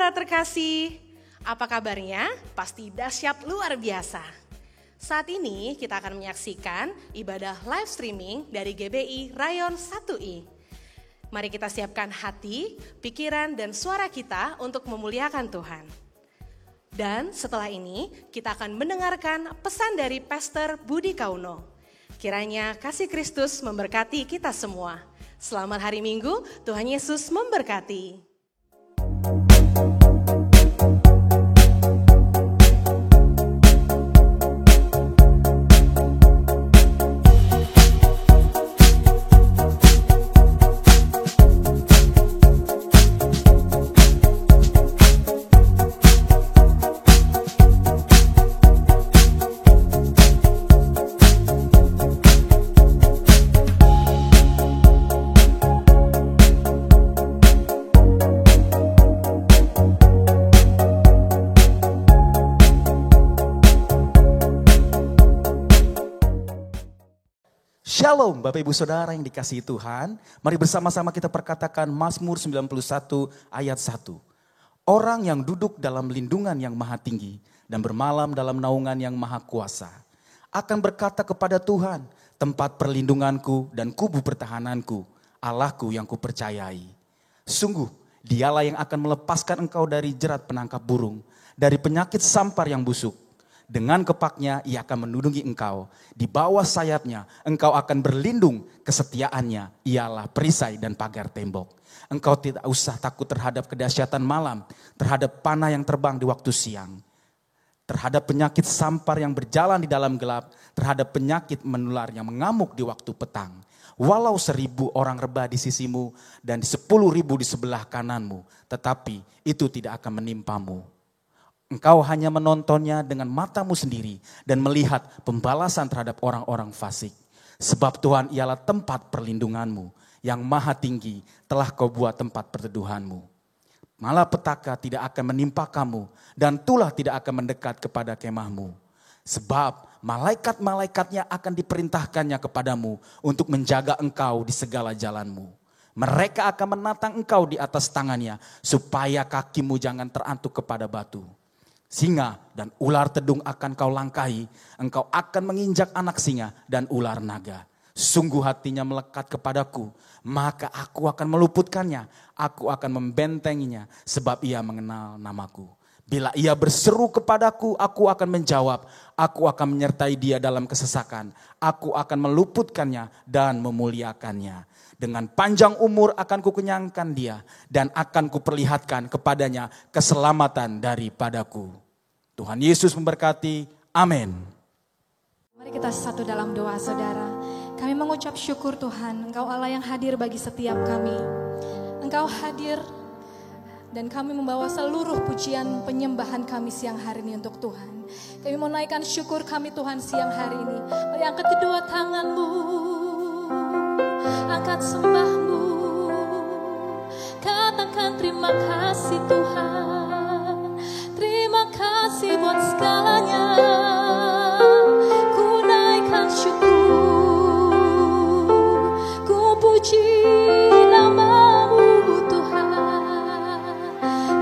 saudara terkasih, apa kabarnya? Pasti dahsyat luar biasa. Saat ini kita akan menyaksikan ibadah live streaming dari GBI Rayon 1I. Mari kita siapkan hati, pikiran, dan suara kita untuk memuliakan Tuhan. Dan setelah ini kita akan mendengarkan pesan dari Pastor Budi Kauno. Kiranya kasih Kristus memberkati kita semua. Selamat hari Minggu, Tuhan Yesus memberkati. Shalom Bapak Ibu Saudara yang dikasihi Tuhan. Mari bersama-sama kita perkatakan Mazmur 91 ayat 1. Orang yang duduk dalam lindungan yang maha tinggi dan bermalam dalam naungan yang maha kuasa akan berkata kepada Tuhan, tempat perlindunganku dan kubu pertahananku, Allahku yang kupercayai. Sungguh dialah yang akan melepaskan engkau dari jerat penangkap burung, dari penyakit sampar yang busuk. Dengan kepaknya ia akan menudungi engkau. Di bawah sayapnya engkau akan berlindung. Kesetiaannya ialah perisai dan pagar tembok. Engkau tidak usah takut terhadap kedahsyatan malam, terhadap panah yang terbang di waktu siang, terhadap penyakit sampar yang berjalan di dalam gelap, terhadap penyakit menular yang mengamuk di waktu petang. Walau 1,000 orang rebah di sisimu dan 10.000 di sebelah kananmu, tetapi itu tidak akan menimpamu. Engkau hanya menontonnya dengan matamu sendiri dan melihat pembalasan terhadap orang-orang fasik. Sebab Tuhan ialah tempat perlindunganmu, yang maha tinggi telah kau buat tempat perteduhanmu. Malapetaka tidak akan menimpa kamu dan tulah tidak akan mendekat kepada kemahmu. Sebab malaikat-malaikatnya akan diperintahkannya kepadamu untuk menjaga engkau di segala jalanmu. Mereka akan menatang engkau di atas tangannya supaya kakimu jangan terantuk kepada batu. Singa dan ular tedung akan kau langkahi, engkau akan menginjak anak singa dan ular naga. Sungguh hatinya melekat kepadaku, maka aku akan meluputkannya, aku akan membentenginya sebab ia mengenal namaku. Bila ia berseru kepadaku, aku akan menjawab, aku akan menyertai dia dalam kesesakan, aku akan meluputkannya dan memuliakannya. Dengan panjang umur akan kukenyangkan dia dan akan kuperlihatkan kepadanya keselamatan daripadaku. Tuhan Yesus memberkati. Amin. Mari kita satu dalam doa saudara. Kami mengucap syukur Tuhan, Engkau Allah yang hadir bagi setiap kami. Engkau hadir dan kami membawa seluruh pujian penyembahan kami siang hari ini untuk Tuhan. Kami mau naikkan syukur kami Tuhan siang hari ini. Mari angkat kedua tanganmu. Angkat sembahmu, katakan terima kasih Tuhan, terima kasih buat segalanya. Ku naikkan syukur, ku puji namamu Tuhan.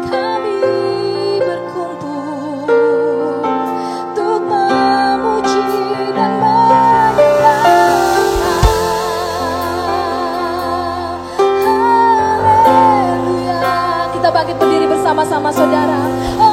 Kami berkumpul untuk memuji dan bangkit berdiri bersama-sama saudara. Oh,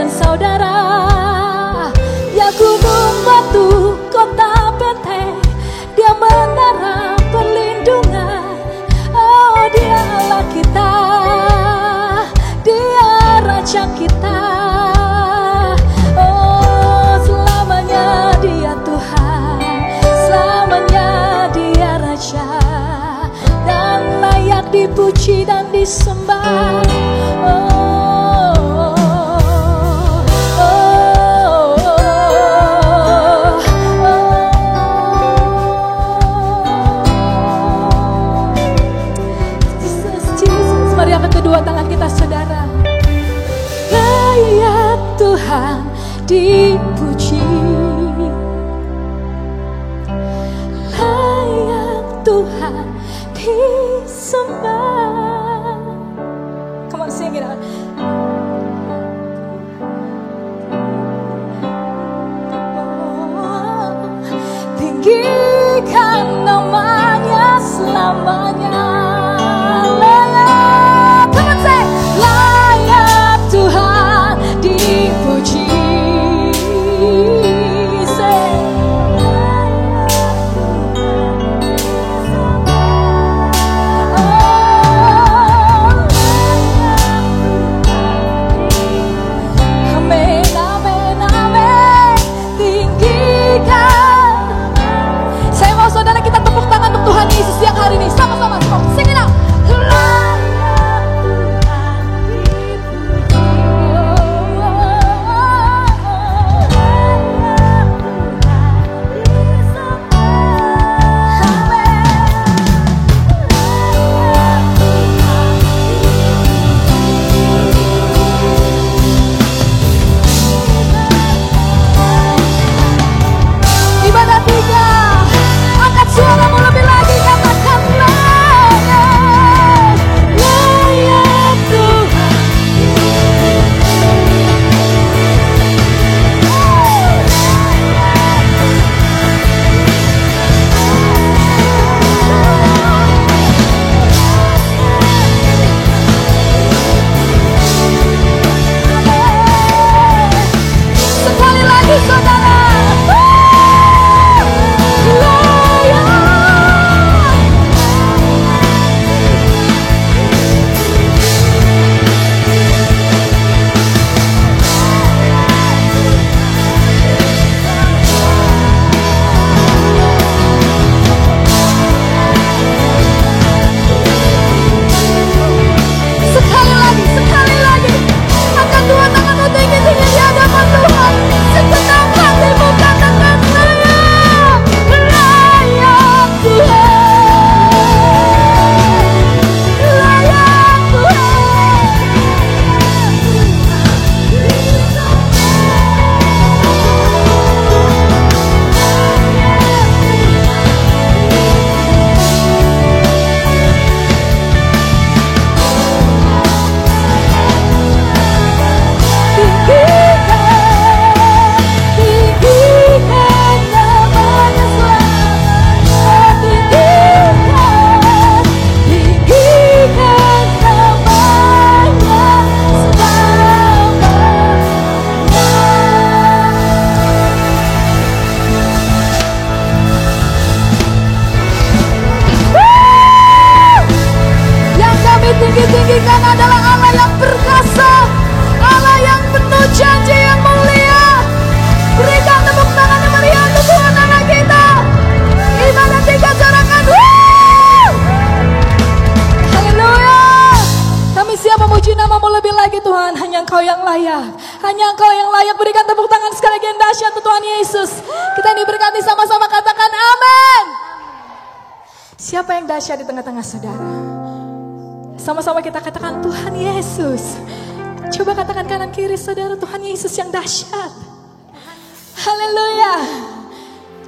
dan saudara. Ya gunung batu kota benteng, dia menara perlindungan. Oh, dia Allah kita, dia Raja kita. Oh, selamanya dia Tuhan, selamanya dia Raja, dan layak dipuji dan disembah. Kedua tangan kita saudara. Layak Tuhan dipuji, layak Tuhan disembah. Come on, sing it out. Tinggikan namanya selamanya. Hari ini sama-sama sing it out. Ibadah 3, angkat suaramu lebih lagi, katakan layak Tuhan. Sekali lagi saudara. Sekali lagi, angkat dua tanganmu tinggi-tinggi di hadapan Tuhan. Segenap hatimu katakan layak Tuhan, layak tinggi-tinggikan adalah Allah yang perkasa, Allah yang penuh janji yang mulia. Berikan tepuk tangan yang meriah untuk Tuhan Allah kita. Ibadah 3 sorakan. Haleluya. Kami siap memuji nama-Mu lebih lagi Tuhan. Hanya Engkau yang layak, hanya Engkau yang layak. Berikan tepuk tangan sekali lagi yang dahsyat untuk Tuhan Yesus. Kita diberkati sama-sama, katakan amin. Siapa yang dahsyat di tengah-tengah saudara? Sama-sama kita katakan Tuhan Yesus. Coba katakan kanan kiri saudara, Tuhan Yesus yang dahsyat. Haleluya.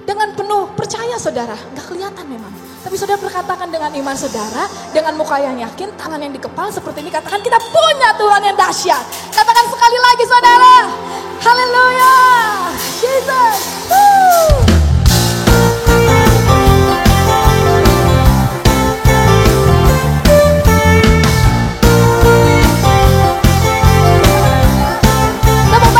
Dengan penuh percaya saudara, gak kelihatan memang. Tapi saudara perkatakan dengan iman saudara, dengan muka yang yakin, tangan yang di kepala seperti ini. Katakan kita punya Tuhan yang dahsyat. Katakan sekali lagi saudara. Haleluya. Jesus. Tepuk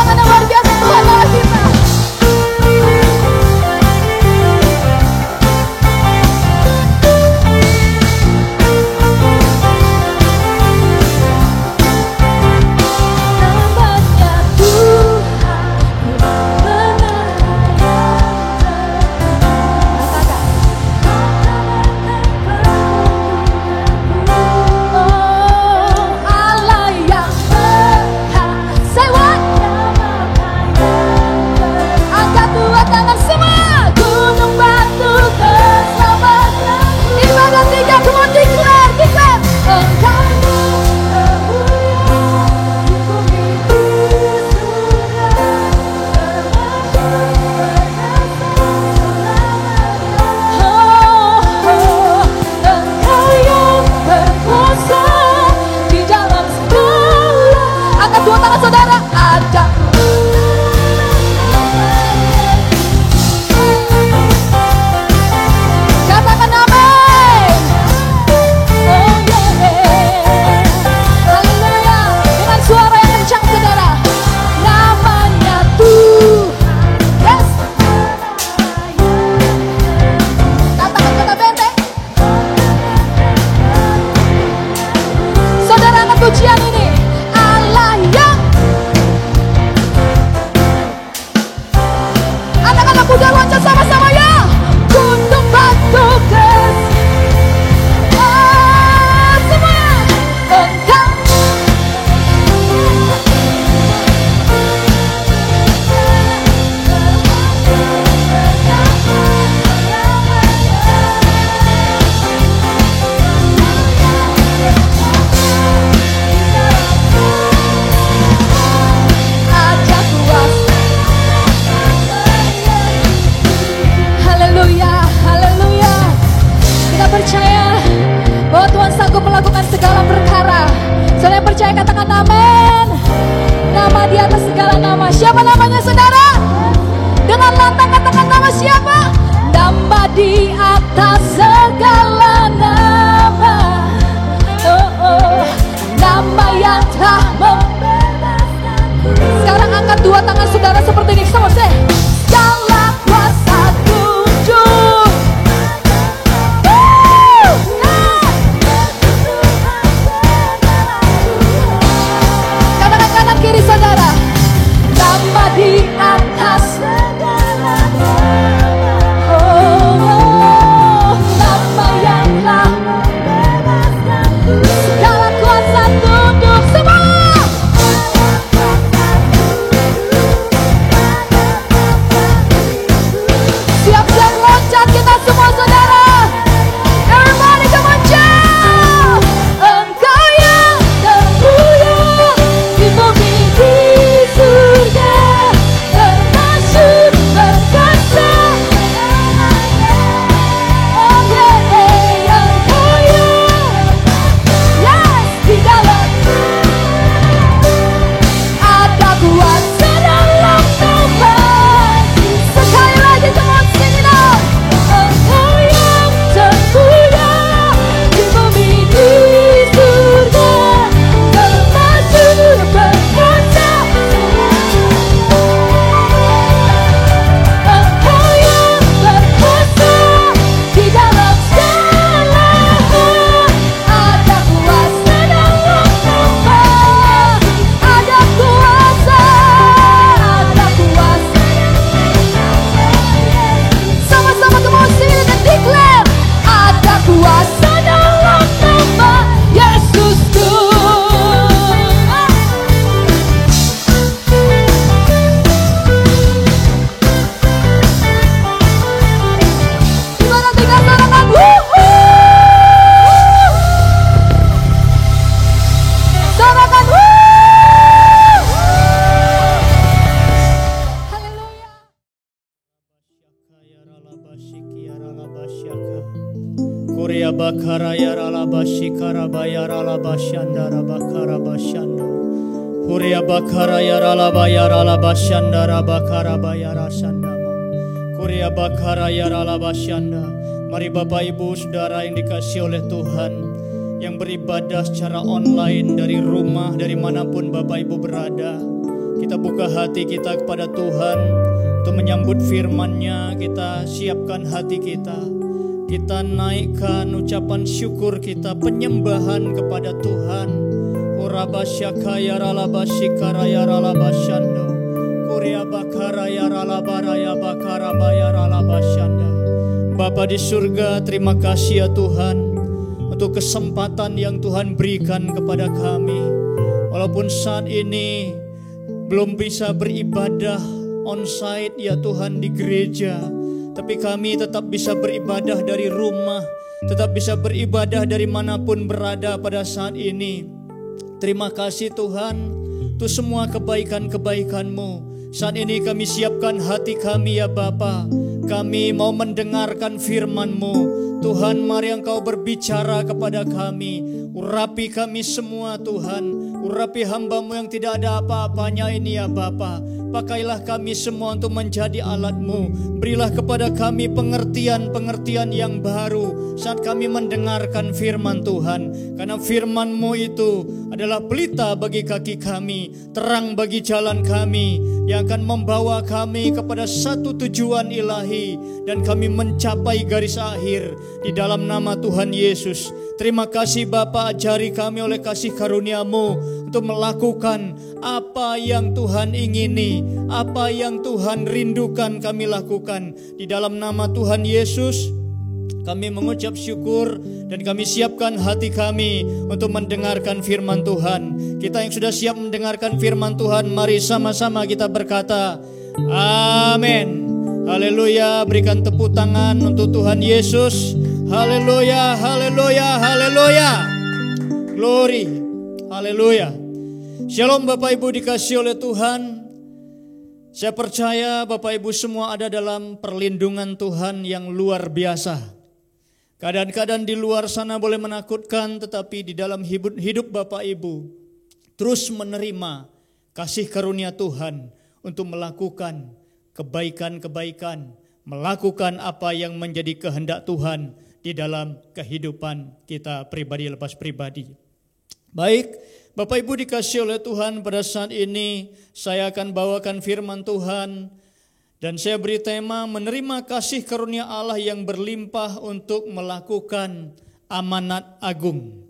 bahwa Tuhan sanggup melakukan segala perkara. Saudara yang percaya katakan amin. Nama di atas segala nama. Siapa namanya saudara? Dengan lantang katakan nama siapa? Nama di atas segala nama. Oh, oh. Nama yang telah membebaskanku. Sekarang angkat dua tangan saudara seperti ini. Sama saya. Segala kuasa tunduk. Katakan kanan kiri saudara. Nama di atas segala nama. Oh, nama yang telah membebaskanku. Segala kuasa tunduk semua. Siap-siap loncat kita semua saudara. Everybody come on jump. Engkau yang termulia di bumi di surga, termasuk berkuasa. Oh yeah, engkau yang yes di dalam ada kuasa dalam nama. Sekali lagi teman sing it out. Engkau yang termulia di bumi di surga, termasuk berkuasa. Engkau yang berkuasa di dalam segala hal. Ada kuasa dalam nama. Ada kuasa, ada kuasa. Sama-sama come sing it and declare. Ada kuasa dalam nama Yesusku. Gimana tiga serangan? Serangan. Haleluya. Korea bakara yara bashikara bayara bashandara bakara bashando. Korea bakara yara bashandara bakara bayara sandama. Korea bakara yara bashanda. Mari Bapak Ibu Saudara yang dikasihi oleh Tuhan, yang beribadah secara online dari rumah, dari manapun Bapak Ibu berada, kita buka hati kita kepada Tuhan untuk menyambut firman-Nya. Kita siapkan hati kita. Kita naikkan ucapan syukur kita, penyembahan kepada Tuhan. Orabasyaka yaralabashikara yaralabashando. Korea bakara yaralabaraya bakara bayaralabashanda. Bapa di surga, terima kasih ya Tuhan untuk kesempatan yang Tuhan berikan kepada kami. Walaupun saat ini belum bisa beribadah onsite ya Tuhan di gereja, tapi kami tetap bisa beribadah dari rumah, tetap bisa beribadah dari manapun berada pada saat ini. Terima kasih Tuhan untuk semua kebaikan-kebaikan-Mu. Saat ini kami siapkan hati kami ya Bapa. Kami mau mendengarkan firman-Mu. Tuhan, mari Engkau berbicara kepada kami. Urapi kami semua Tuhan. Urapi hamba-Mu yang tidak ada apa-apanya ini ya Bapa. Pakailah kami semua untuk menjadi alat-Mu. Berilah kepada kami pengertian-pengertian yang baru saat kami mendengarkan firman Tuhan. Karena firman-Mu itu adalah pelita bagi kaki kami, terang bagi jalan kami, yang akan membawa kami kepada satu tujuan ilahi, dan kami mencapai garis akhir di dalam nama Tuhan Yesus. Terima kasih Bapa, ajari kami oleh kasih karunia-Mu untuk melakukan apa yang Tuhan ingini, apa yang Tuhan rindukan kami lakukan. Di dalam nama Tuhan Yesus kami mengucap syukur dan kami siapkan hati kami untuk mendengarkan firman Tuhan. Kita yang sudah siap mendengarkan firman Tuhan, mari sama-sama kita berkata amin. Haleluya, berikan tepuk tangan untuk Tuhan Yesus. Haleluya, haleluya, haleluya. Glory, haleluya. Shalom Bapak Ibu dikasihi oleh Tuhan. Saya percaya Bapak Ibu semua ada dalam perlindungan Tuhan yang luar biasa. Keadaan-keadaan di luar sana boleh menakutkan, tetapi di dalam hidup Bapak Ibu terus menerima kasih karunia Tuhan untuk melakukan kebaikan-kebaikan, melakukan apa yang menjadi kehendak Tuhan di dalam kehidupan kita pribadi lepas pribadi. Baik, Bapak Ibu dikasihi oleh Tuhan, pada saat ini saya akan bawakan firman Tuhan. Dan saya beri tema menerima kasih karunia Allah yang berlimpah untuk melakukan amanat agung.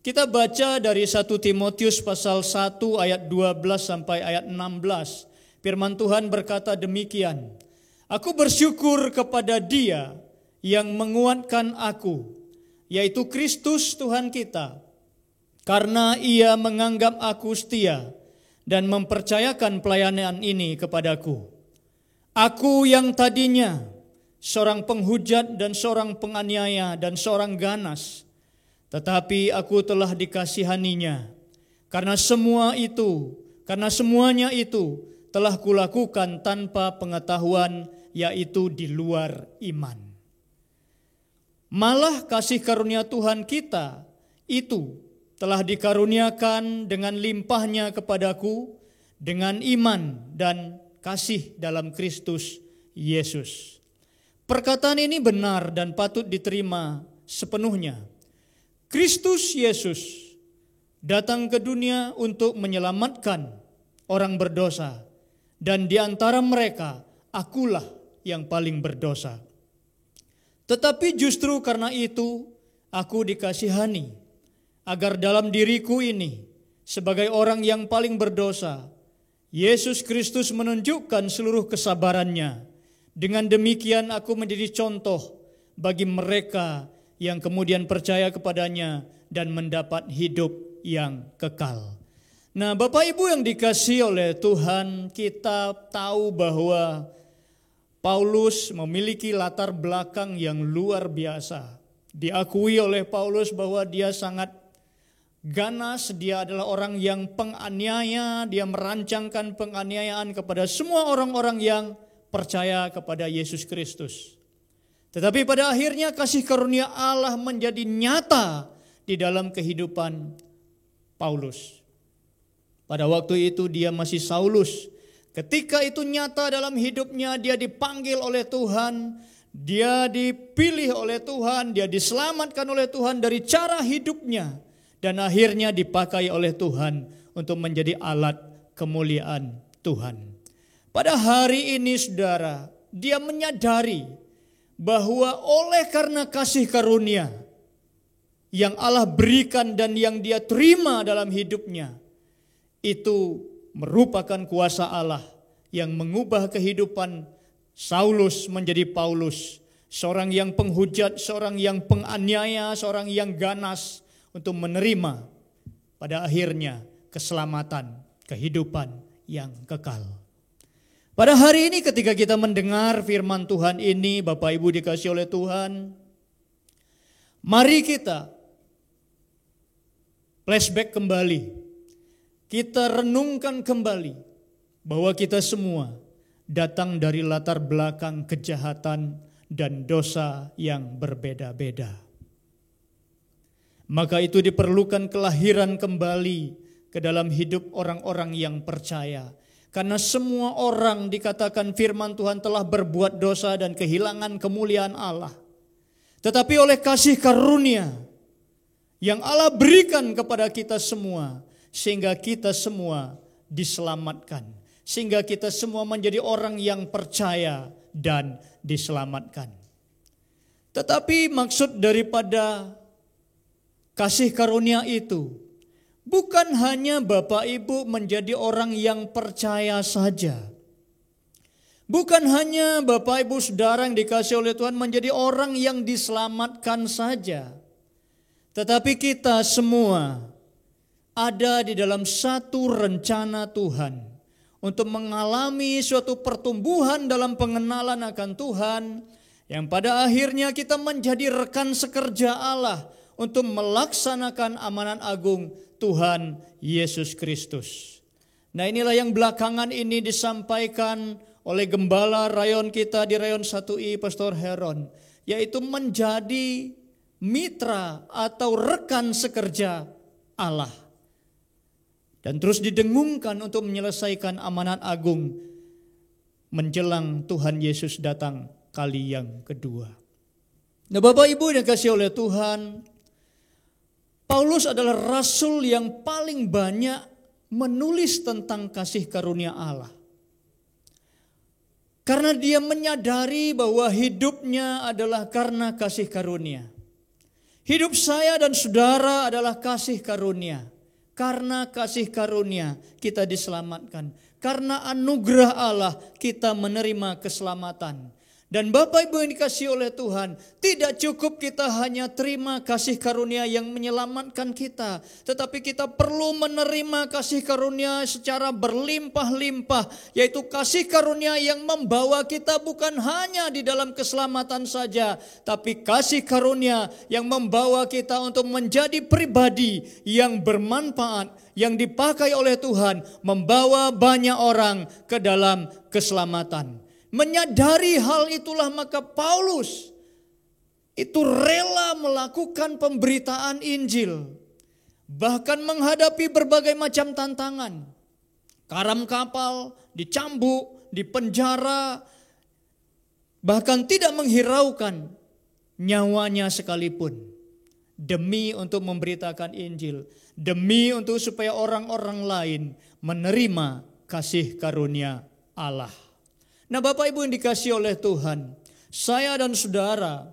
Kita baca dari 1 Timotius pasal 1 ayat 12 sampai ayat 16. Firman Tuhan berkata demikian. Aku bersyukur kepada Dia yang menguatkan aku, yaitu Kristus Tuhan kita. Karena Ia menganggap aku setia dan mempercayakan pelayanan ini kepadaku. Aku yang tadinya seorang penghujat dan seorang penganiaya dan seorang ganas, tetapi aku telah dikasihaninya. Karena semuanya itu telah kulakukan tanpa pengetahuan, yaitu di luar iman. Malah kasih karunia Tuhan kita itu telah dikaruniakan dengan limpahnya kepadaku dengan iman dan kasih dalam Kristus Yesus. Perkataan ini benar dan patut diterima sepenuhnya. Kristus Yesus datang ke dunia untuk menyelamatkan orang berdosa, dan di antara mereka akulah yang paling berdosa. Tetapi justru karena itu aku dikasihani, agar dalam diriku ini sebagai orang yang paling berdosa, Yesus Kristus menunjukkan seluruh kesabarannya. Dengan demikian aku menjadi contoh bagi mereka yang kemudian percaya kepadanya dan mendapat hidup yang kekal. Nah, Bapak Ibu yang dikasihi oleh Tuhan, kita tahu bahwa Paulus memiliki latar belakang yang luar biasa. Diakui oleh Paulus bahwa dia sangat ganas, dia adalah orang yang penganiaya, dia merancangkan penganiayaan kepada semua orang-orang yang percaya kepada Yesus Kristus. Tetapi pada akhirnya kasih karunia Allah menjadi nyata di dalam kehidupan Paulus. Pada waktu itu dia masih Saulus. Ketika itu nyata dalam hidupnya, dia dipanggil oleh Tuhan, dia dipilih oleh Tuhan, dia diselamatkan oleh Tuhan dari cara hidupnya. Dan akhirnya dipakai oleh Tuhan untuk menjadi alat kemuliaan Tuhan. Pada hari ini saudara, dia menyadari bahwa oleh karena kasih karunia yang Allah berikan dan yang dia terima dalam hidupnya, itu merupakan kuasa Allah yang mengubah kehidupan Saulus menjadi Paulus. Seorang yang penghujat, seorang yang penganiaya, seorang yang ganas, untuk menerima pada akhirnya keselamatan, kehidupan yang kekal. Pada hari ini ketika kita mendengar firman Tuhan ini, Bapak Ibu dikasihi oleh Tuhan, mari kita flashback kembali. Kita renungkan kembali bahwa kita semua datang dari latar belakang kejahatan dan dosa yang berbeda-beda. Maka itu diperlukan kelahiran kembali ke dalam hidup orang-orang yang percaya. Karena semua orang dikatakan firman Tuhan telah berbuat dosa dan kehilangan kemuliaan Allah. Tetapi oleh kasih karunia yang Allah berikan kepada kita semua, sehingga kita semua diselamatkan. Sehingga kita semua menjadi orang yang percaya dan diselamatkan. Tetapi maksud daripada kasih karunia itu bukan hanya Bapak Ibu menjadi orang yang percaya saja. Bukan hanya Bapak Ibu Saudara yang dikasihi oleh Tuhan menjadi orang yang diselamatkan saja. Tetapi kita semua ada di dalam satu rencana Tuhan untuk mengalami suatu pertumbuhan dalam pengenalan akan Tuhan, yang pada akhirnya kita menjadi rekan sekerja Allah untuk melaksanakan amanat agung Tuhan Yesus Kristus. Nah, inilah yang belakangan ini disampaikan oleh gembala rayon kita di rayon 1I, Pastor Heron, yaitu menjadi mitra atau rekan sekerja Allah. Dan terus didengungkan untuk menyelesaikan amanat agung menjelang Tuhan Yesus datang kali yang kedua. Nah, Bapak Ibu yang dikasihi oleh Tuhan, Paulus adalah rasul yang paling banyak menulis tentang kasih karunia Allah. Karena dia menyadari bahwa hidupnya adalah karena kasih karunia. Hidup saya dan saudara adalah kasih karunia. Karena kasih karunia kita diselamatkan. Karena anugerah Allah kita menerima keselamatan. Dan Bapak Ibu yang dikasihi oleh Tuhan, tidak cukup kita hanya terima kasih karunia yang menyelamatkan kita, tetapi kita perlu menerima kasih karunia secara berlimpah-limpah, yaitu kasih karunia yang membawa kita bukan hanya di dalam keselamatan saja, tapi kasih karunia yang membawa kita untuk menjadi pribadi yang bermanfaat, yang dipakai oleh Tuhan, membawa banyak orang ke dalam keselamatan. Menyadari hal itulah maka Paulus itu rela melakukan pemberitaan Injil. Bahkan menghadapi berbagai macam tantangan. Karam kapal, dicambuk, dipenjara. Bahkan tidak menghiraukan nyawanya sekalipun. Demi untuk memberitakan Injil. Demi untuk supaya orang-orang lain menerima kasih karunia Allah. Nah, Bapak Ibu yang dikasihi oleh Tuhan, saya dan saudara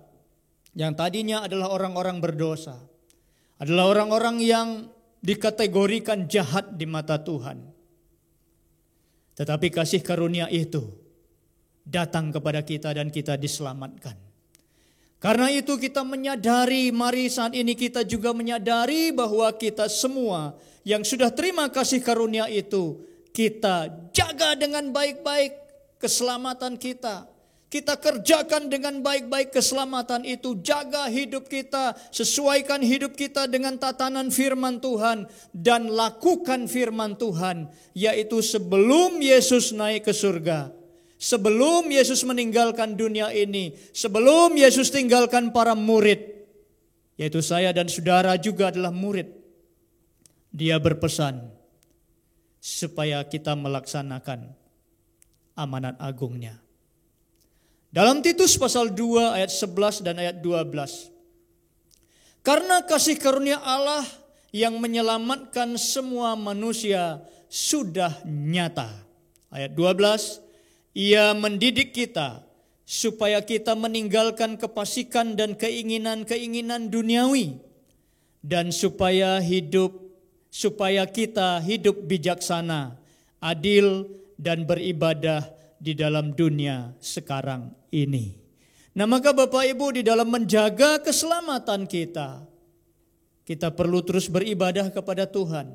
yang tadinya adalah orang-orang berdosa, adalah orang-orang yang dikategorikan jahat di mata Tuhan. Tetapi kasih karunia itu datang kepada kita dan kita diselamatkan. Karena itu kita menyadari, mari saat ini kita juga menyadari bahwa kita semua yang sudah terima kasih karunia itu, kita jaga dengan baik-baik keselamatan kita. Kita kerjakan dengan baik-baik keselamatan itu. Jaga hidup kita, sesuaikan hidup kita dengan tatanan firman Tuhan. Dan lakukan firman Tuhan, yaitu sebelum Yesus naik ke surga. Sebelum Yesus meninggalkan dunia ini. Sebelum Yesus tinggalkan para murid. Yaitu saya dan saudara juga adalah murid. Dia berpesan supaya kita melaksanakan amanat agungnya. Dalam Titus pasal 2 ayat 11 dan ayat 12. Karena kasih karunia Allah yang menyelamatkan semua manusia sudah nyata. Ayat 12, Ia mendidik kita supaya kita meninggalkan kefasikan dan keinginan-keinginan duniawi, dan supaya kita hidup bijaksana, adil, dan beribadah di dalam dunia sekarang ini. Nah, maka Bapak Ibu, di dalam menjaga keselamatan kita perlu terus beribadah kepada Tuhan.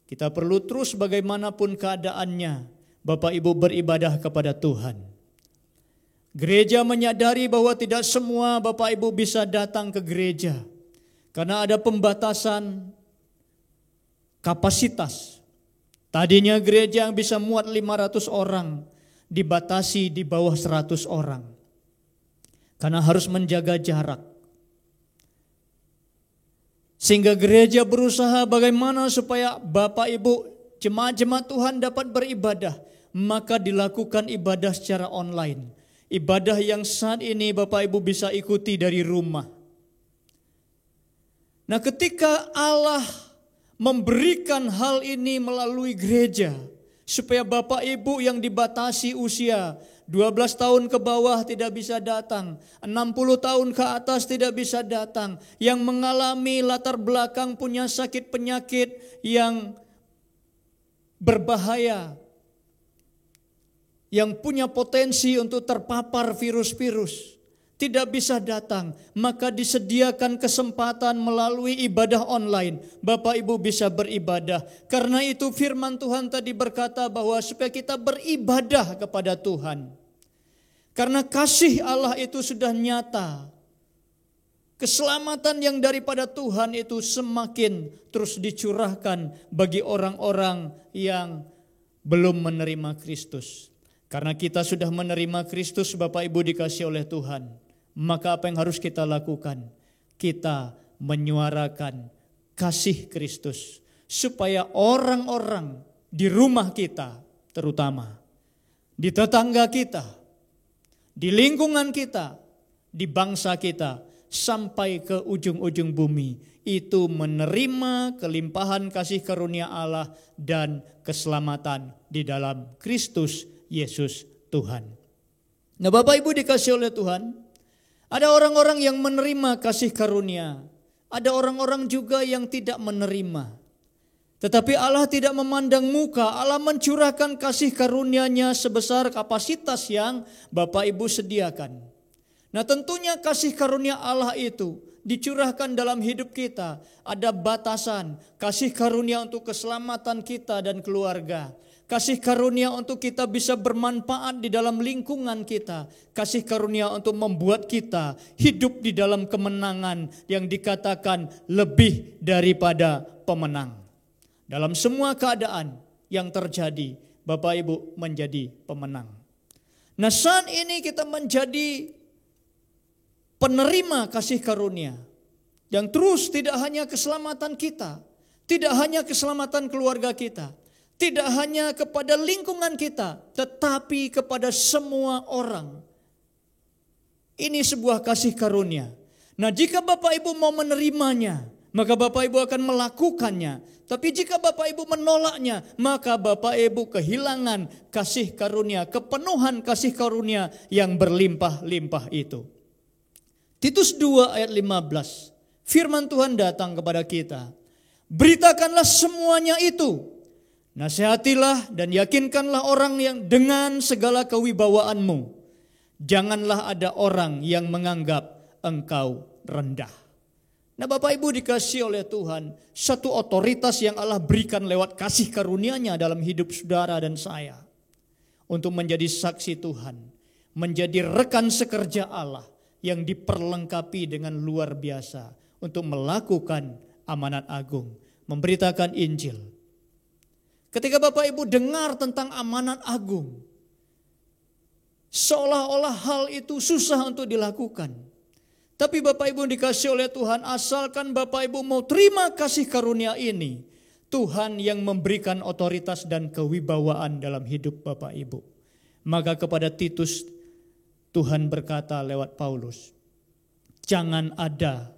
Kita perlu terus bagaimanapun keadaannya, Bapak Ibu beribadah kepada Tuhan. Gereja menyadari bahwa tidak semua Bapak Ibu bisa datang ke gereja karena ada pembatasan kapasitas. Tadinya gereja yang bisa muat 500 orang dibatasi di bawah 100 orang. Karena harus menjaga jarak. Sehingga gereja berusaha bagaimana supaya Bapak Ibu jemaat-jemaat Tuhan dapat beribadah. Maka dilakukan ibadah secara online. Ibadah yang saat ini Bapak Ibu bisa ikuti dari rumah. Nah, ketika Allah memberikan hal ini melalui gereja, supaya Bapak Ibu yang dibatasi usia 12 tahun ke bawah tidak bisa datang, 60 tahun ke atas tidak bisa datang, yang mengalami latar belakang punya sakit penyakit yang berbahaya, yang punya potensi untuk terpapar virus-virus, tidak bisa datang, maka disediakan kesempatan melalui ibadah online. Bapak Ibu bisa beribadah. Karena itu firman Tuhan tadi berkata bahwa supaya kita beribadah kepada Tuhan. Karena kasih Allah itu sudah nyata. Keselamatan yang daripada Tuhan itu semakin terus dicurahkan bagi orang-orang yang belum menerima Kristus. Karena kita sudah menerima Kristus, Bapak Ibu dikasih oleh Tuhan. Maka apa yang harus kita lakukan? kita menyuarakan kasih Kristus, supaya orang-orang di rumah kita, terutama di tetangga kita, di lingkungan kita, di bangsa kita, sampai ke ujung-ujung bumi, itu menerima kelimpahan kasih karunia Allah dan keselamatan di dalam Kristus Yesus Tuhan. Nah, Bapak Ibu dikasih oleh Tuhan, ada orang-orang yang menerima kasih karunia, ada orang-orang juga yang tidak menerima. Tetapi Allah tidak memandang muka, Allah mencurahkan kasih karunia-Nya sebesar kapasitas yang Bapak Ibu sediakan. Nah, tentunya kasih karunia Allah itu dicurahkan dalam hidup kita. Ada batasan, kasih karunia untuk keselamatan kita dan keluarga. Kasih karunia untuk kita bisa bermanfaat di dalam lingkungan kita. Kasih karunia untuk membuat kita hidup di dalam kemenangan yang dikatakan lebih daripada pemenang. Dalam semua keadaan yang terjadi, Bapak Ibu menjadi pemenang. Nah, saat ini kita menjadi penerima kasih karunia. Yang terus tidak hanya keselamatan kita, tidak hanya keselamatan keluarga kita, tidak hanya kepada lingkungan kita, tetapi kepada semua orang. Ini sebuah kasih karunia. Nah, jika Bapak Ibu mau menerimanya, maka Bapak Ibu akan melakukannya. Tapi jika Bapak Ibu menolaknya, maka Bapak Ibu kehilangan kasih karunia, kepenuhan kasih karunia yang berlimpah-limpah itu. Titus 2 ayat 15, firman Tuhan datang kepada kita. Beritakanlah semuanya itu. Nasihatilah dan yakinkanlah orang yang dengan segala kewibawaanmu. Janganlah ada orang yang menganggap engkau rendah. Nah, Bapak Ibu dikasih oleh Tuhan, satu otoritas yang Allah berikan lewat kasih karunia-Nya dalam hidup saudara dan saya. Untuk menjadi saksi Tuhan, menjadi rekan sekerja Allah yang diperlengkapi dengan luar biasa untuk melakukan amanat agung, memberitakan Injil. Ketika Bapak Ibu dengar tentang amanat agung, seolah-olah hal itu susah untuk dilakukan. Tapi Bapak Ibu dikasih oleh Tuhan, asalkan Bapak Ibu mau terima kasih karunia ini, Tuhan yang memberikan otoritas dan kewibawaan dalam hidup Bapak Ibu. Maka kepada Titus, Tuhan berkata lewat Paulus, jangan ada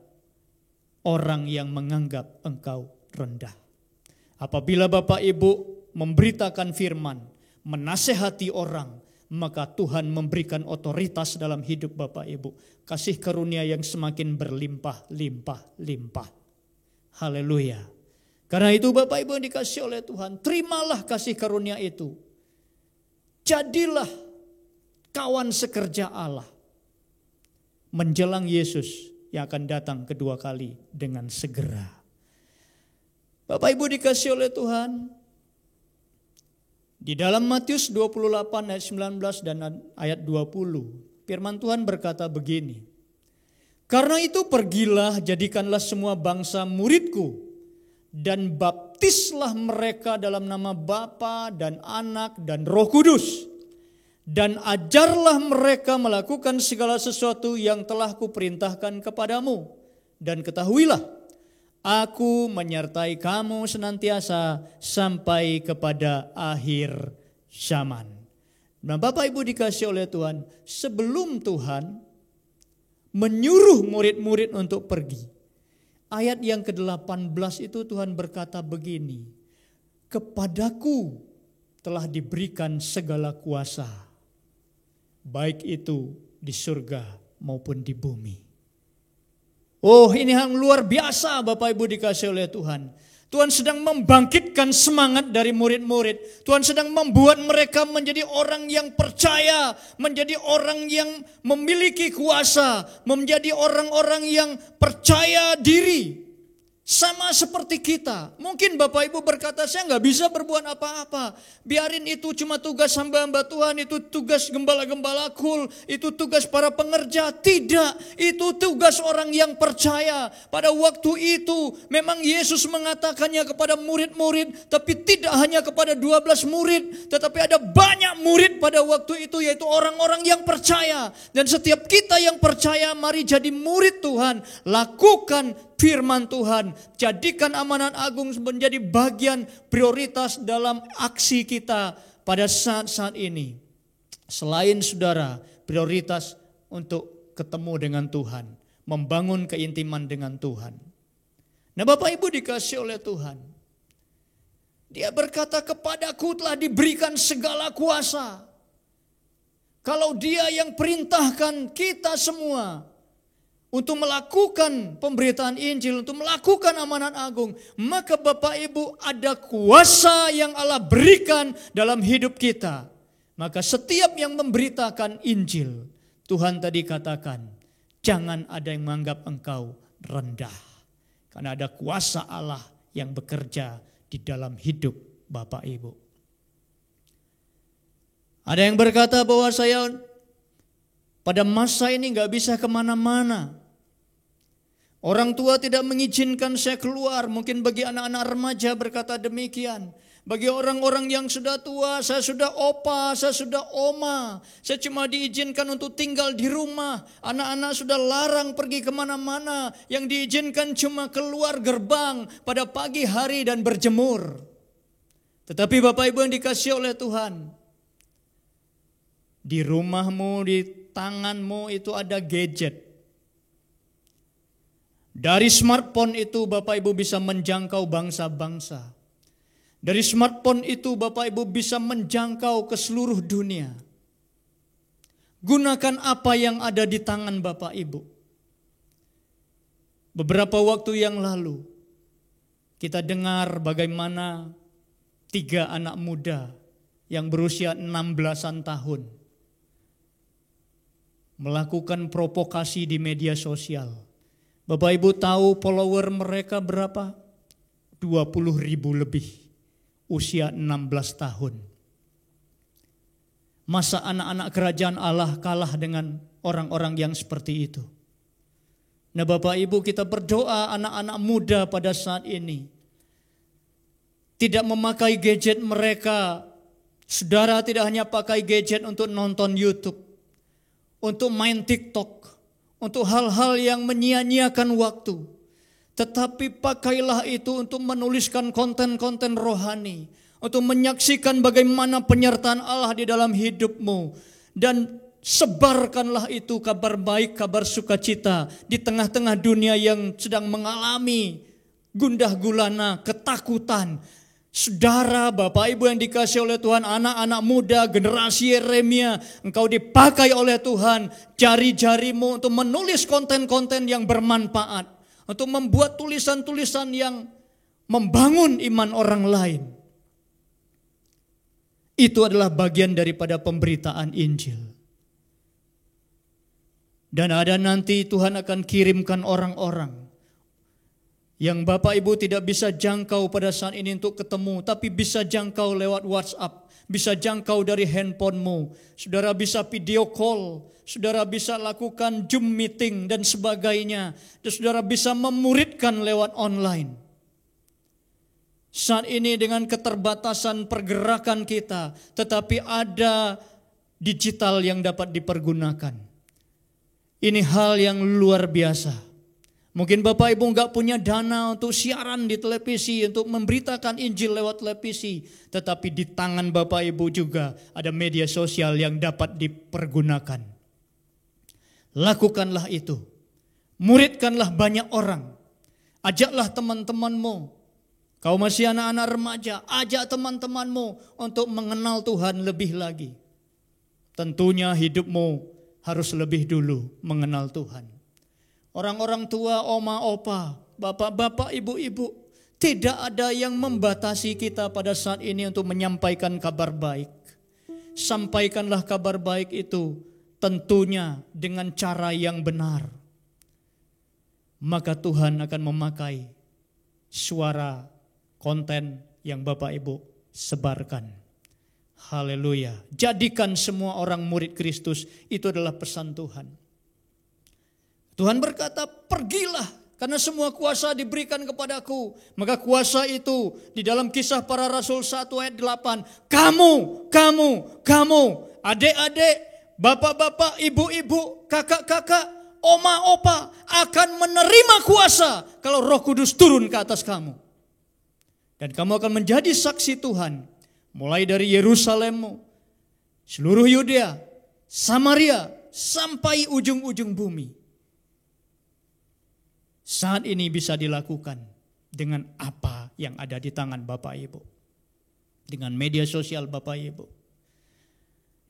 orang yang menganggap engkau rendah. Apabila Bapak Ibu memberitakan firman, menasehati orang, maka Tuhan memberikan otoritas dalam hidup Bapak Ibu. Kasih karunia yang semakin berlimpah-limpah-limpah. Haleluya. Karena itu Bapak Ibu yang dikasih oleh Tuhan, terimalah kasih karunia itu. Jadilah kawan sekerja Allah. Menjelang Yesus yang akan datang kedua kali dengan segera. Bapak Ibu dikasih oleh Tuhan, di dalam Matius 28 ayat 19 dan ayat 20, firman Tuhan berkata begini. Karena itu pergilah, jadikanlah semua bangsa muridku, dan baptislah mereka dalam nama Bapa dan Anak dan Roh Kudus. Dan ajarlah mereka melakukan segala sesuatu yang telah kuperintahkan kepadamu. Dan ketahuilah, aku menyertai kamu senantiasa sampai kepada akhir zaman. Nah, Bapak Ibu dikasih oleh Tuhan, sebelum Tuhan menyuruh murid-murid untuk pergi, ayat yang ke-18 itu Tuhan berkata begini, kepadaku telah diberikan segala kuasa, baik itu di surga maupun di bumi. Oh, ini yang luar biasa Bapak Ibu dikasih oleh Tuhan. Tuhan sedang membangkitkan semangat dari murid-murid. Tuhan sedang membuat mereka menjadi orang yang percaya, menjadi orang yang memiliki kuasa, menjadi orang-orang yang percaya diri. sama seperti kita. Mungkin Bapak Ibu berkata, saya nggak bisa berbuat apa-apa. Biarin itu cuma tugas hamba-hamba Tuhan, itu tugas gembala-gembala kul, itu tugas para pengerja. Tidak, itu tugas orang yang percaya. Pada waktu itu memang Yesus mengatakannya kepada murid-murid, tapi tidak hanya kepada 12 murid, tetapi ada banyak murid pada waktu itu, yaitu orang-orang yang percaya. Dan setiap kita yang percaya, mari jadi murid Tuhan, lakukan firman Tuhan, jadikan amanat agung menjadi bagian prioritas dalam aksi kita pada saat-saat ini. Selain saudara, prioritas untuk ketemu dengan Tuhan, membangun keintiman dengan Tuhan. Nah, Bapak Ibu dikasih oleh Tuhan, Dia berkata, kepadaku telah diberikan segala kuasa. Kalau Dia yang perintahkan kita semua untuk melakukan pemberitaan Injil, untuk melakukan amanat agung, maka Bapak Ibu ada kuasa yang Allah berikan dalam hidup kita. Maka setiap yang memberitakan Injil, Tuhan tadi katakan, jangan ada yang menganggap engkau rendah. Karena ada kuasa Allah yang bekerja di dalam hidup Bapak Ibu. Ada yang berkata bahwa saya pada masa ini gak bisa kemana-mana. Orang tua tidak mengizinkan saya keluar. Mungkin bagi anak-anak remaja berkata demikian. Bagi orang-orang yang sudah tua, saya sudah opa, saya sudah oma. Saya cuma diizinkan untuk tinggal di rumah. Anak-anak sudah larang pergi kemana-mana. Yang diizinkan cuma keluar gerbang pada pagi hari dan berjemur. Tetapi Bapak Ibu yang dikasihi oleh Tuhan, di rumahmu, di tanganmu itu ada gadget. Dari smartphone itu Bapak Ibu bisa menjangkau bangsa-bangsa. Dari smartphone itu Bapak Ibu bisa menjangkau ke seluruh dunia. Gunakan apa yang ada di tangan Bapak Ibu. Beberapa waktu yang lalu kita dengar bagaimana 3 anak muda yang berusia 16-an tahun melakukan provokasi di media sosial. Bapak Ibu tahu follower mereka berapa? 20.000 lebih, usia 16 tahun. Masa anak-anak kerajaan Allah kalah dengan orang-orang yang seperti itu? Nah Bapak Ibu, kita berdoa anak-anak muda pada saat ini tidak memakai gadget mereka. Saudara tidak hanya pakai gadget untuk nonton YouTube, untuk main TikTok, untuk hal-hal yang menyia-nyiakan waktu. Tetapi pakailah itu untuk menuliskan konten-konten rohani, untuk menyaksikan bagaimana penyertaan Allah di dalam hidupmu. Dan sebarkanlah itu kabar baik, kabar sukacita di tengah-tengah dunia yang sedang mengalami gundah gulana, ketakutan. Saudara, Bapak Ibu yang dikasihi oleh Tuhan, anak-anak muda, generasi Yeremia, engkau dipakai oleh Tuhan, jari-jarimu untuk menulis konten-konten yang bermanfaat, untuk membuat tulisan-tulisan yang membangun iman orang lain. Itu adalah bagian daripada pemberitaan Injil. Dan ada nanti Tuhan akan kirimkan orang-orang yang Bapak Ibu tidak bisa jangkau pada saat ini untuk ketemu, tapi bisa jangkau lewat WhatsApp, bisa jangkau dari handphonemu. Saudara bisa video call, saudara bisa lakukan Zoom meeting dan sebagainya. Dan saudara bisa memuridkan lewat online. Saat ini dengan keterbatasan pergerakan kita, tetapi ada digital yang dapat dipergunakan. Ini hal yang luar biasa. Mungkin Bapak Ibu enggak punya dana untuk siaran di televisi, untuk memberitakan Injil lewat televisi. Tetapi di tangan Bapak Ibu juga ada media sosial yang dapat dipergunakan. Lakukanlah itu. Muridkanlah banyak orang. Ajaklah teman-temanmu. Kau masih anak-anak remaja, ajak teman-temanmu untuk mengenal Tuhan lebih lagi. Tentunya hidupmu harus lebih dulu mengenal Tuhan. Orang-orang tua, oma, opa, bapak-bapak, ibu-ibu, tidak ada yang membatasi kita pada saat ini untuk menyampaikan kabar baik. Sampaikanlah kabar baik itu tentunya dengan cara yang benar. Maka Tuhan akan memakai suara konten yang Bapak Ibu sebarkan. Haleluya. Jadikan semua orang murid Kristus, itu adalah pesan Tuhan. Tuhan berkata, pergilah karena semua kuasa diberikan kepadaku. Maka kuasa itu di dalam Kisah Para Rasul 1 ayat 8. Kamu, adik-adik, bapak-bapak, ibu-ibu, kakak-kakak, oma, opa akan menerima kuasa kalau Roh Kudus turun ke atas kamu. Dan kamu akan menjadi saksi Tuhan. Mulai dari Yerusalemmu, seluruh Yudea, Samaria, sampai ujung-ujung bumi. Saat ini bisa dilakukan dengan apa yang ada di tangan Bapak Ibu. Dengan media sosial Bapak Ibu.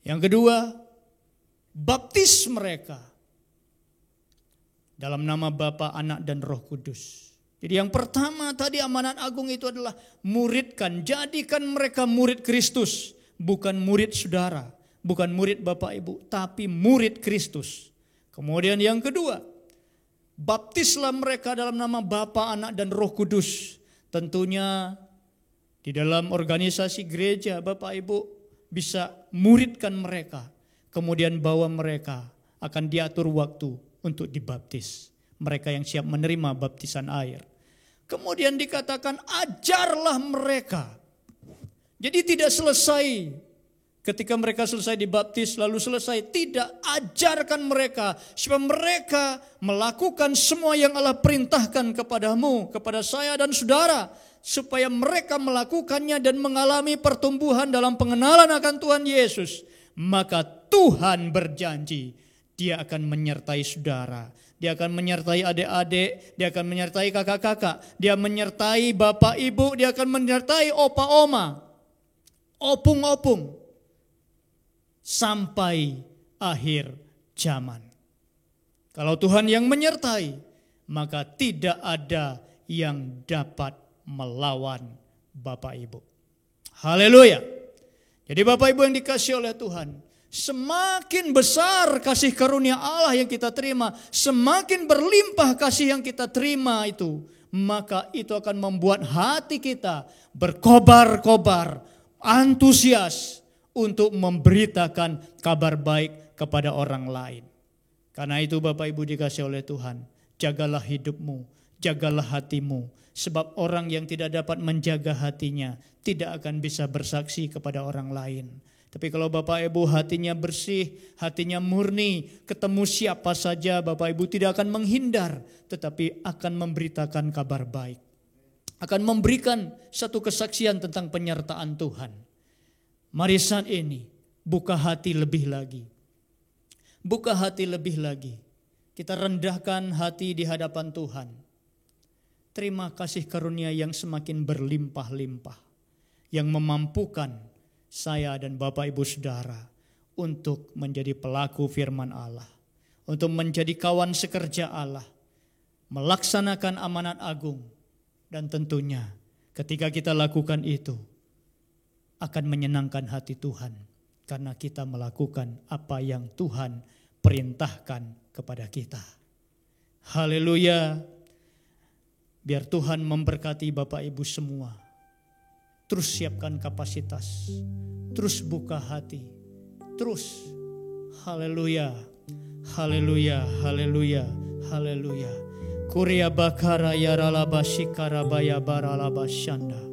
Yang kedua, baptis mereka dalam nama Bapa, Anak, dan Roh Kudus. Jadi yang pertama tadi amanat agung itu adalah muridkan, jadikan mereka murid Kristus. Bukan murid saudara, bukan murid Bapak Ibu, tapi murid Kristus. Kemudian yang kedua, baptislah mereka dalam nama Bapa, Anak, dan Roh Kudus. Tentunya di dalam organisasi gereja Bapak Ibu bisa muridkan mereka. Kemudian bawa mereka, akan diatur waktu untuk dibaptis. Mereka yang siap menerima baptisan air. Kemudian dikatakan ajarlah mereka. Jadi tidak selesai ketika mereka selesai dibaptis lalu selesai. Tidak, ajarkan mereka supaya mereka melakukan semua yang Allah perintahkan kepadamu, kepada saya dan saudara. Supaya mereka melakukannya dan mengalami pertumbuhan dalam pengenalan akan Tuhan Yesus. Maka Tuhan berjanji Dia akan menyertai saudara. Dia akan menyertai adik-adik, dia akan menyertai kakak-kakak, dia menyertai bapak ibu, dia akan menyertai opa-oma, opung-opung, sampai akhir zaman. Kalau Tuhan yang menyertai, maka tidak ada yang dapat melawan bapak ibu. Haleluya. Jadi bapak ibu yang dikasihi oleh Tuhan, semakin besar kasih karunia Allah yang kita terima, semakin berlimpah kasih yang kita terima itu, maka itu akan membuat hati kita berkobar-kobar, antusias untuk memberitakan kabar baik kepada orang lain. Karena itu Bapak Ibu dikasihi oleh Tuhan, jagalah hidupmu, jagalah hatimu, sebab orang yang tidak dapat menjaga hatinya tidak akan bisa bersaksi kepada orang lain. Tapi kalau Bapak Ibu hatinya bersih, hatinya murni, ketemu siapa saja Bapak Ibu tidak akan menghindar, tetapi akan memberitakan kabar baik. Akan memberikan satu kesaksian tentang penyertaan Tuhan. Mari saat ini buka hati lebih lagi. Buka hati lebih lagi. Kita rendahkan hati di hadapan Tuhan. Terima kasih karunia yang semakin berlimpah-limpah. Yang memampukan saya dan Bapak Ibu Saudara untuk menjadi pelaku firman Allah, untuk menjadi kawan sekerja Allah, melaksanakan amanat agung, dan tentunya ketika kita lakukan itu akan menyenangkan hati Tuhan karena kita melakukan apa yang Tuhan perintahkan kepada kita. Haleluya. Biar Tuhan memberkati Bapak Ibu semua. Terus siapkan kapasitas, terus buka hati, terus. Haleluya, haleluya, haleluya, haleluya. Kuria bakara yaralabashikara baya baralabashanda.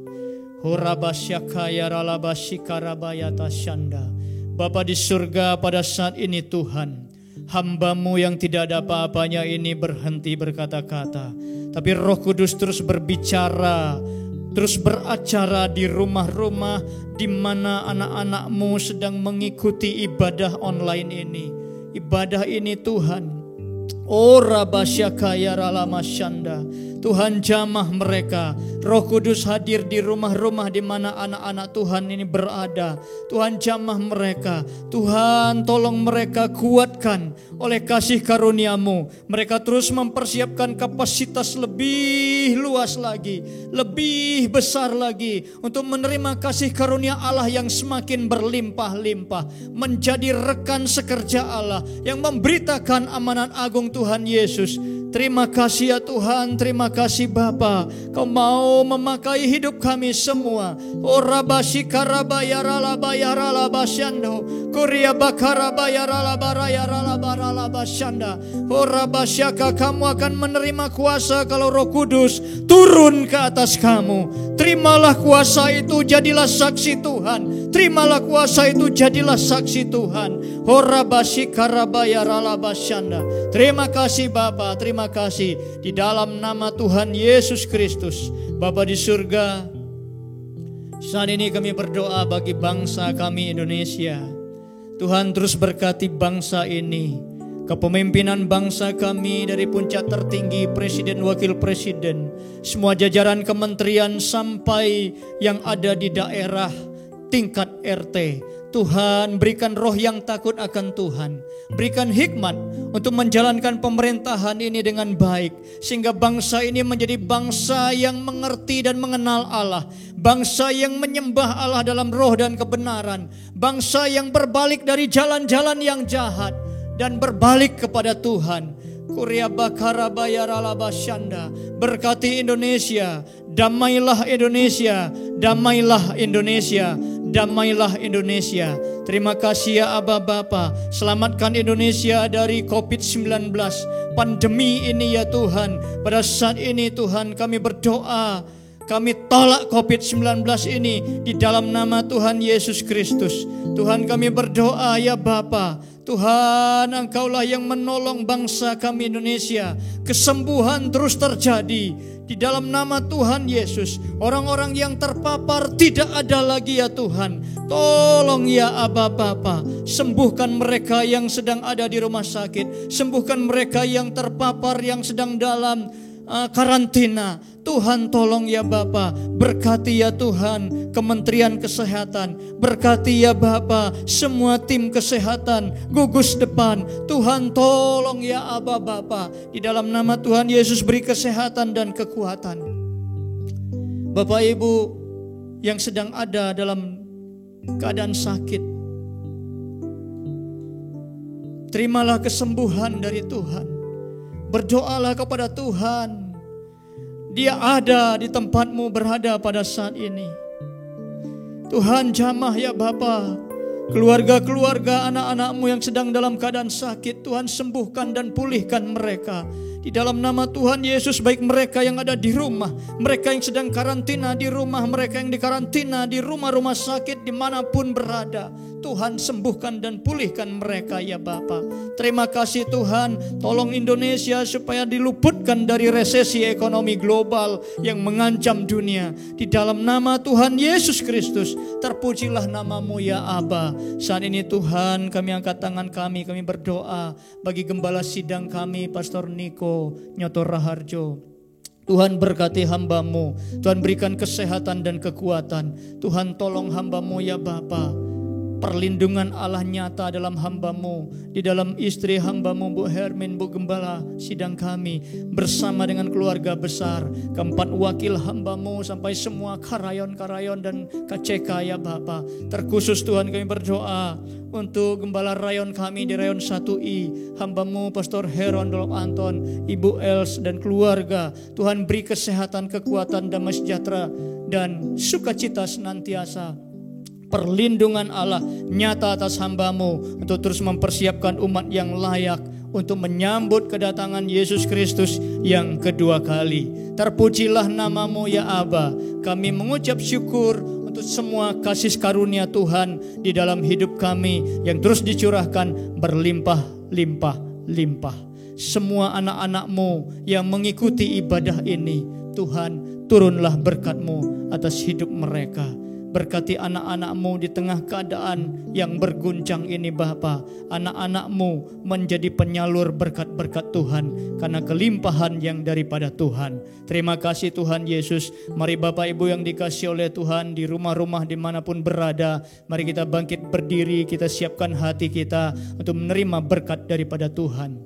Horabasyaka yaralabashikara baya tasyanda. Bapa di surga, pada saat ini Tuhan, hamba-Mu yang tidak ada apa-apanya ini berhenti berkata-kata. Tapi Roh Kudus terus berbicara, terus beracara di rumah-rumah di mana anak-anak-Mu sedang mengikuti ibadah online ini. Ibadah ini Tuhan. Oh Rabasyaka yaralamasyanda. Tuhan jamah mereka. Roh Kudus hadir di rumah-rumah di mana anak-anak Tuhan ini berada. Tuhan jamah mereka. Tuhan tolong mereka kuatkan oleh kasih karunia-Mu. Mereka terus mempersiapkan kapasitas lebih luas lagi, lebih besar lagi untuk menerima kasih karunia Allah yang semakin berlimpah-limpah. Menjadi rekan sekerja Allah yang memberitakan amanat agung Tuhan Yesus Terima kasih ya Tuhan, terima kasih Bapa. Kau mau memakai hidup kami semua. Ora basikara bayarala bayarala basyando. Kuria bakara bayarala barayarala barala basyanda. Ora basyaka, kamu akan menerima kuasa kalau Roh Kudus turun ke atas kamu. Terimalah kuasa itu, jadilah saksi Tuhan. Terimalah kuasa itu, jadilah saksi Tuhan. Ora basikara bayarala basyanda. Terima kasih Bapa, terima kasih di dalam nama Tuhan Yesus Kristus. Bapa di surga, saat ini kami berdoa bagi bangsa kami Indonesia. Tuhan terus berkati bangsa ini, kepemimpinan bangsa kami dari puncak tertinggi Presiden, Wakil Presiden, semua jajaran kementerian sampai yang ada di daerah tingkat RT. Tuhan, berikan roh yang takut akan Tuhan. Berikan hikmat untuk menjalankan pemerintahan ini dengan baik, sehingga bangsa ini menjadi bangsa yang mengerti dan mengenal Allah. Bangsa yang menyembah Allah dalam roh dan kebenaran. Bangsa yang berbalik dari jalan-jalan yang jahat dan berbalik kepada Tuhan. Kuria bakara bayarala basyanda. Berkati Indonesia. Damailah Indonesia. Damailah Indonesia. Damailah Indonesia. Terima kasih ya Aba Bapa. Selamatkan Indonesia dari COVID-19, pandemi ini ya Tuhan. Pada saat ini Tuhan kami berdoa, kami tolak COVID-19 ini di dalam nama Tuhan Yesus Kristus. Tuhan kami berdoa ya Bapa, Tuhan Engkaulah yang menolong bangsa kami Indonesia. Kesembuhan terus terjadi di dalam nama Tuhan Yesus. Orang-orang yang terpapar tidak ada lagi ya Tuhan. Tolong ya Aba Bapa, sembuhkan mereka yang sedang ada di rumah sakit. Sembuhkan mereka yang terpapar, yang sedang dalam karantina. Tuhan tolong ya Bapa, berkati ya Tuhan Kementerian Kesehatan, berkati ya Bapa semua tim kesehatan gugus depan. Tuhan tolong ya Aba Bapa, di dalam nama Tuhan Yesus beri kesehatan dan kekuatan. Bapak Ibu yang sedang ada dalam keadaan sakit, terimalah kesembuhan dari Tuhan. Berdoalah kepada Tuhan. Dia ada di tempatmu berada pada saat ini. Tuhan jamah ya Bapa, keluarga-keluarga anak-anakmu yang sedang dalam keadaan sakit, Tuhan sembuhkan dan pulihkan mereka. Di dalam nama Tuhan Yesus, baik mereka yang ada di rumah, mereka yang sedang karantina di rumah, mereka yang dikarantina di rumah-rumah sakit dimanapun berada, Tuhan sembuhkan dan pulihkan mereka ya Bapa. Terima kasih Tuhan, tolong Indonesia supaya diluputkan dari resesi ekonomi global yang mengancam dunia. Di dalam nama Tuhan Yesus Kristus, terpujilah namamu ya Aba. Saat ini Tuhan kami angkat tangan kami berdoa bagi gembala sidang kami Pastor Niko Nyoto Raharjo. Tuhan berkati hambamu, Tuhan berikan kesehatan dan kekuatan. Tuhan tolong hambamu ya Bapa. Perlindungan Allah nyata dalam hambamu, di dalam istri hambamu Bu Hermin, Bu Gembala sidang kami, bersama dengan keluarga besar, keempat wakil hambamu sampai semua karayon-karayon dan KCK ya Bapa. Terkhusus Tuhan kami berdoa untuk Gembala Rayon kami di Rayon 1I, hambamu Pastor Heron Dolop Anton, Ibu Els dan keluarga. Tuhan beri kesehatan, kekuatan, damai sejahtera dan sukacita senantiasa. Perlindungan Allah nyata atas hambamu untuk terus mempersiapkan umat yang layak untuk menyambut kedatangan Yesus Kristus yang kedua kali. Terpujilah namamu ya Aba. Kami mengucap syukur untuk semua kasih karunia Tuhan di dalam hidup kami yang terus dicurahkan berlimpah-limpah-limpah. Semua anak-anakmu yang mengikuti ibadah ini, Tuhan turunlah berkat-Mu atas hidup mereka. Berkati anak-anakmu di tengah keadaan yang berguncang ini Bapa. Anak-anakmu menjadi penyalur berkat-berkat Tuhan karena kelimpahan yang daripada Tuhan. Terima kasih Tuhan Yesus. Mari Bapak Ibu yang dikasihi oleh Tuhan di rumah-rumah dimanapun berada, mari kita bangkit berdiri, kita siapkan hati kita untuk menerima berkat daripada Tuhan.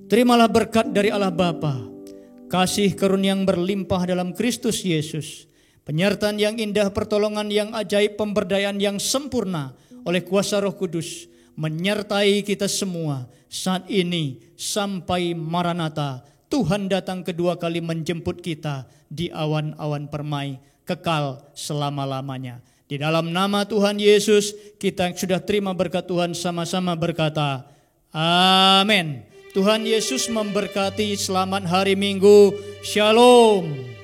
Terimalah berkat dari Allah Bapa, kasih karunia yang berlimpah dalam Kristus Yesus, penyertaan yang indah, pertolongan yang ajaib, pemberdayaan yang sempurna oleh kuasa Roh Kudus menyertai kita semua saat ini sampai Maranatha. Tuhan datang kedua kali menjemput kita di awan-awan permai kekal selama-lamanya. Di dalam nama Tuhan Yesus kita sudah terima berkat Tuhan, sama-sama berkata amin. Tuhan Yesus memberkati. Selamat hari Minggu. Shalom.